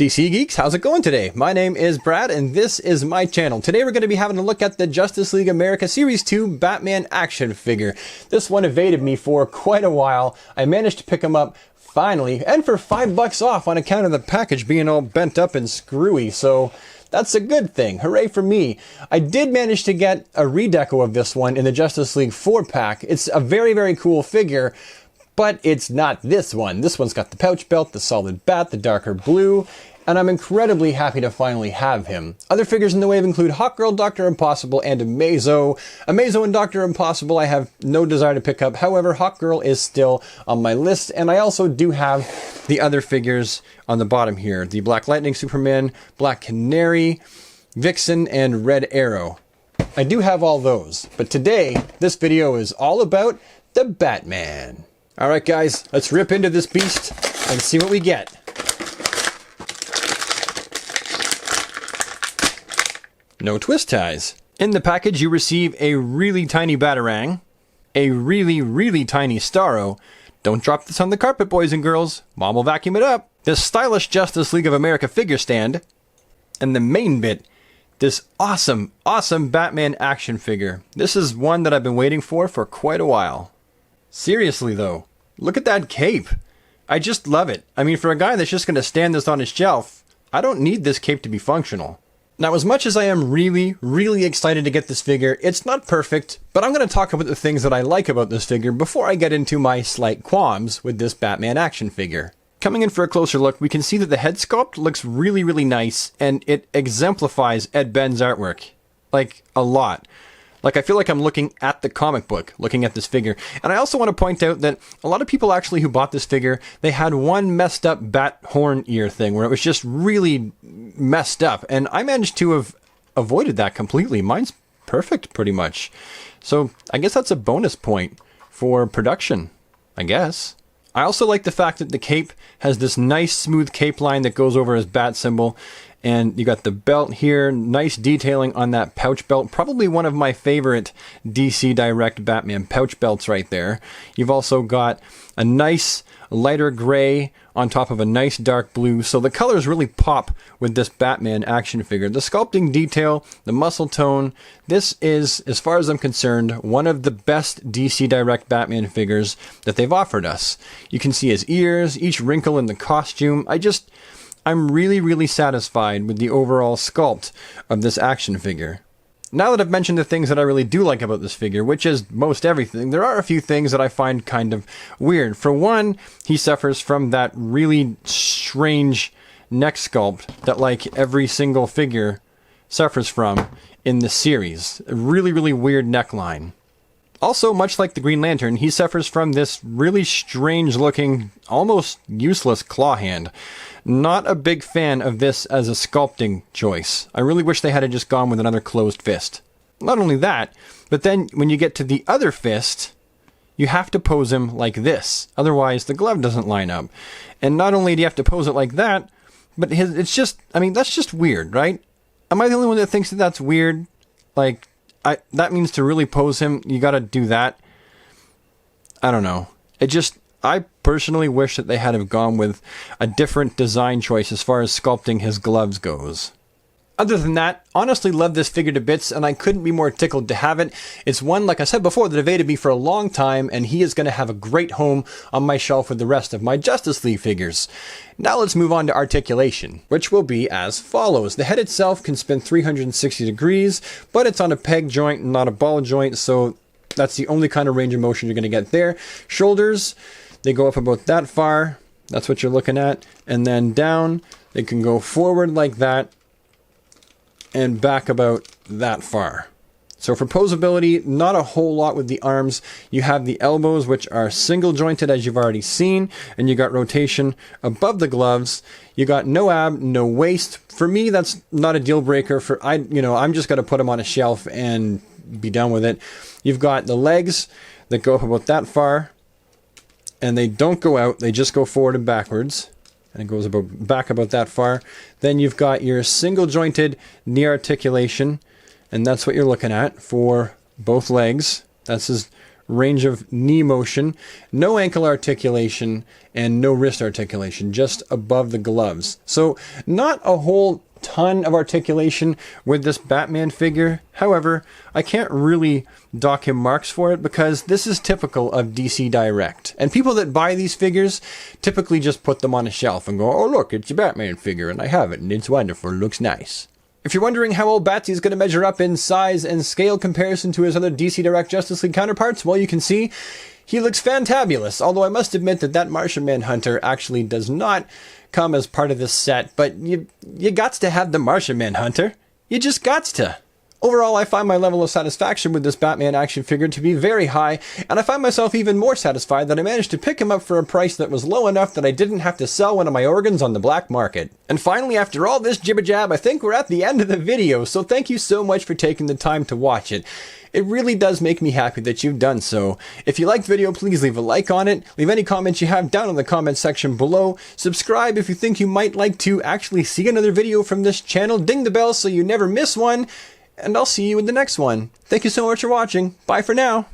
DC Geeks, how's it going today? My name is Brad and this is my channel. Today we're going to be having a look at the Justice League America Series 2 Batman action figure. This one evaded me for quite a while. I managed to pick him up finally, and for $5 off on account of the package being all bent up and screwy, so that's a good thing. Hooray for me. I did manage to get a redeco of this one in the Justice League 4-pack. It's a very, very cool figure, but it's not this one. This one's got the pouch belt, the solid bat, the darker blue, and I'm incredibly happy to finally have him. Other figures in the wave include Hawkgirl, Dr. Impossible, and Amazo. Amazo and Dr. Impossible I have no desire to pick up. However, Hawkgirl is still on my list, and I also do have the other figures on the bottom here. The Black Lightning Superman, Black Canary, Vixen, and Red Arrow. I do have all those, but today, this video is all about the Batman. Alright guys, let's rip into this beast and see what we get. No twist ties. In the package you receive a really tiny Batarang, a really tiny Starro. Don't drop this on the carpet, boys and girls. Mom will vacuum it up. This stylish Justice League of America figure stand. And the main bit, this awesome Batman action figure. This is one that I've been waiting for quite a while. Seriously though, look at that cape. I just love it. I mean, for a guy that's just going to stand this on his shelf, I don't need this cape to be functional. Now, as much as I am really excited to get this figure, it's not perfect, but I'm going to talk about the things that I like about this figure before I get into my slight qualms with this Batman action figure. Coming in for a closer look, we can see that the head sculpt looks really nice, and it exemplifies Ed Ben's artwork. Like, a lot. Like, I feel like I'm looking at the comic book, looking at this figure. And I also want to point out that a lot of people actually who bought this figure, they had one messed up bat horn ear thing where it was just really messed up. And I managed to have avoided that completely. Mine's perfect, pretty much. So I guess that's a bonus point for production, I guess. I also like the fact that the cape has this nice smooth cape line that goes over his bat symbol. And you got the belt here, nice detailing on that pouch belt. Probably one of my favorite DC Direct Batman pouch belts right there. You've also got a nice lighter gray on top of a nice dark blue. So the colors really pop with this Batman action figure. The sculpting detail, the muscle tone. This is, as far as I'm concerned, one of the best DC Direct Batman figures that they've offered us. You can see his ears, each wrinkle in the costume. I'm really satisfied with the overall sculpt of this action figure. Now that I've mentioned the things that I really do like about this figure, which is most everything, there are a few things that I find kind of weird. For one, he suffers from that really strange neck sculpt that like every single figure suffers from in the series. A really weird neckline. Also, much like the Green Lantern, he suffers from this really strange looking, almost useless claw hand. Not a big fan of this as a sculpting choice. I really wish they had just gone with another closed fist. Not only that, but then when you get to the other fist, you have to pose him like this. Otherwise, the glove doesn't line up. And not only do you have to pose it like that, but it's just, I mean, that's just weird, right? Am I the only one that thinks that that's weird? Like, that means to really pose him, you gotta do that. I don't know. I personally wish that they had have gone with a different design choice as far as sculpting his gloves goes. Other than that, honestly love this figure to bits, and I couldn't be more tickled to have it. It's one, like I said before, that evaded me for a long time, and he is going to have a great home on my shelf with the rest of my Justice League figures. Now let's move on to articulation, which will be as follows. The head itself can spin 360 degrees, but it's on a peg joint, not a ball joint, so that's the only kind of range of motion you're going to get there. Shoulders, they go up about that far. That's what you're looking at. And then down, they can go forward like that and back about that far. So for poseability, not a whole lot with the arms. You have the elbows, which are single jointed, as you've already seen, and you got rotation above the gloves. You got no ab, no waist. For me, that's not a deal breaker. I'm just going to put them on a shelf and be done with it. You've got the legs that go up about that far, and they don't go out, they just go forward and backwards. And it goes back about that far. Then you've got your single jointed knee articulation, and that's what you're looking at for both legs. That's his range of knee motion, no ankle articulation, and no wrist articulation, just above the gloves. So not a whole ton of articulation with this Batman figure. However, I can't really dock him marks for it because this is typical of DC Direct. And people that buy these figures typically just put them on a shelf and go, oh look, it's a Batman figure and I have it and it's wonderful, it looks nice. If you're wondering how old Batsy is going to measure up in size and scale comparison to his other DC Direct Justice League counterparts, well, you can see he looks fantabulous, although I must admit that Martian Manhunter actually does not come as part of this set, but you gots to have the Martian Manhunter. You just gots to. Overall, I find my level of satisfaction with this Batman action figure to be very high, and I find myself even more satisfied that I managed to pick him up for a price that was low enough that I didn't have to sell one of my organs on the black market. And finally, after all this jibber-jab, I think we're at the end of the video, so thank you so much for taking the time to watch it. It really does make me happy that you've done so. If you liked the video, please leave a like on it, leave any comments you have down in the comment section below, subscribe if you think you might like to actually see another video from this channel, ding the bell so you never miss one, and I'll see you in the next one. Thank you so much for watching. Bye for now.